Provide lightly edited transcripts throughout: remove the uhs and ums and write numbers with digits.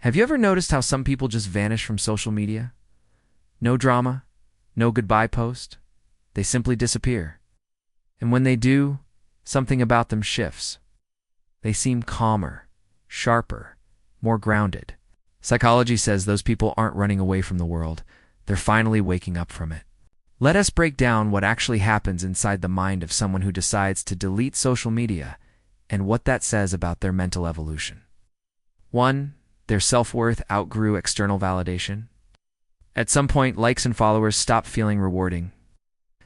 Have you ever noticed how some people just vanish from social media? No drama, no goodbye post. They simply disappear. And when they do, something about them shifts. They seem calmer, sharper, more grounded. Psychology says those people aren't running away from the world. They're finally waking up from it. Let us break down what actually happens inside the mind of someone who decides to delete social media and what that says about their mental evolution. 1. Their self-worth outgrew external validation. At some point, likes and followers stop feeling rewarding.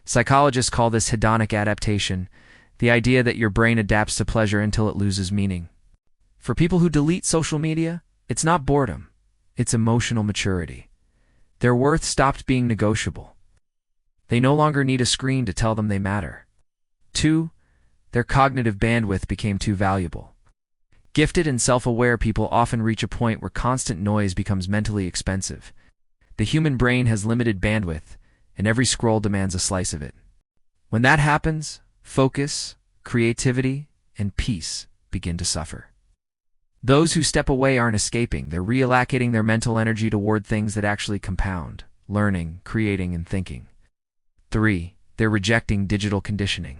Psychologists call this hedonic adaptation, the idea that your brain adapts to pleasure until it loses meaning. For people who delete social media, it's not boredom, it's emotional maturity. Their worth stopped being negotiable. They no longer need a screen to tell them they matter. 2. Their cognitive bandwidth became too valuable. Gifted and self-aware people often reach a point where constant noise becomes mentally expensive. The human brain has limited bandwidth, and every scroll demands a slice of it. When that happens, focus, creativity, and peace begin to suffer. Those who step away aren't escaping, they're reallocating their mental energy toward things that actually compound: learning, creating, and thinking. 3. They're rejecting digital conditioning.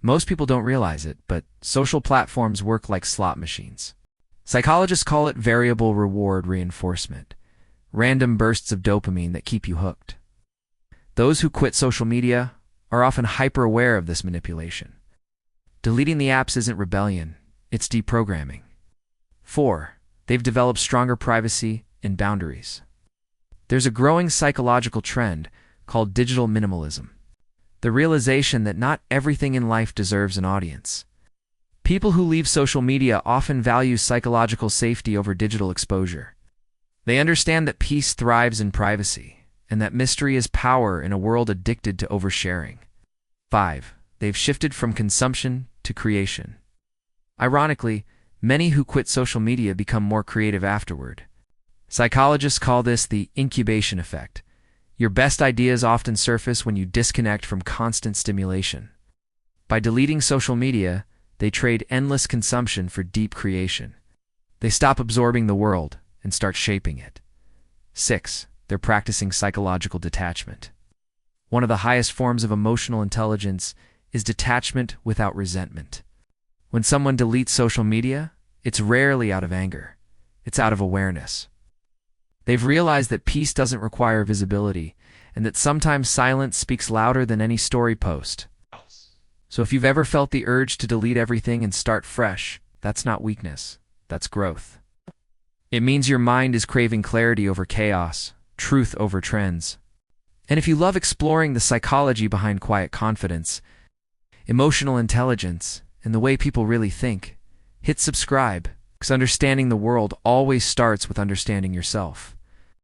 Most people don't realize it, but social platforms work like slot machines. Psychologists call it variable reward reinforcement, random bursts of dopamine that keep you hooked. Those who quit social media are often hyper-aware of this manipulation. Deleting the apps isn't rebellion, it's deprogramming. 4. They've developed stronger privacy and boundaries. There's a growing psychological trend called digital minimalism, the realization that not everything in life deserves an audience. People who leave social media often value psychological safety over digital exposure. They understand that peace thrives in privacy, and that mystery is power in a world addicted to oversharing. 5. They've shifted from consumption to creation. Ironically, many who quit social media become more creative afterward. Psychologists call this the incubation effect. Your best ideas often surface when you disconnect from constant stimulation. By deleting social media, they trade endless consumption for deep creation. They stop absorbing the world and start shaping it. 6. They're practicing psychological detachment. One of the highest forms of emotional intelligence is detachment without resentment. When someone deletes social media, it's rarely out of anger. It's out of awareness. They've realized that peace doesn't require visibility, and that sometimes silence speaks louder than any story post. So if you've ever felt the urge to delete everything and start fresh, that's not weakness, that's growth. It means your mind is craving clarity over chaos, truth over trends. And if you love exploring the psychology behind quiet confidence, emotional intelligence, and the way people really think, hit subscribe, because understanding the world always starts with understanding yourself.